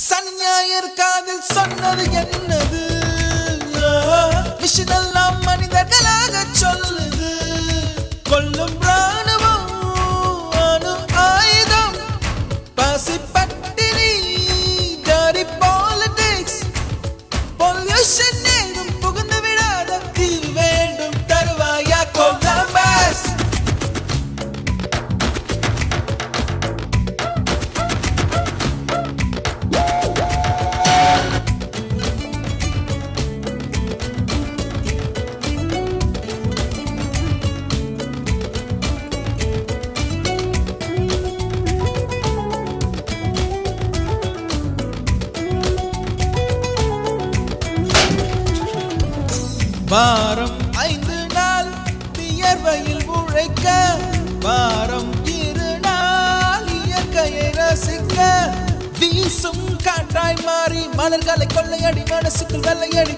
சனி ஞாயிறு காதில் சொன்னது என்னது? விஷயமெல்லாம் மனிதர்களாக சொல்லுது. கொல்லும் ராணுவம் அணு ஆயுதம் பசி பட்டினி dirty politics பொல்யூஷன் ஏதும் புகுந்து விடாத தீர்வு வேண்டும் தருவாயா கொலம்பஸ்? வாரம் 5 நாள் வியர்வையில் உழைக்க, வாரம் 2 நாள் இயற்கையை ரசிக்க, வீசும் காற்றாய் மாறி மலர்களை கொள்ளையடி மனசுக்குள் வெள்ளையடி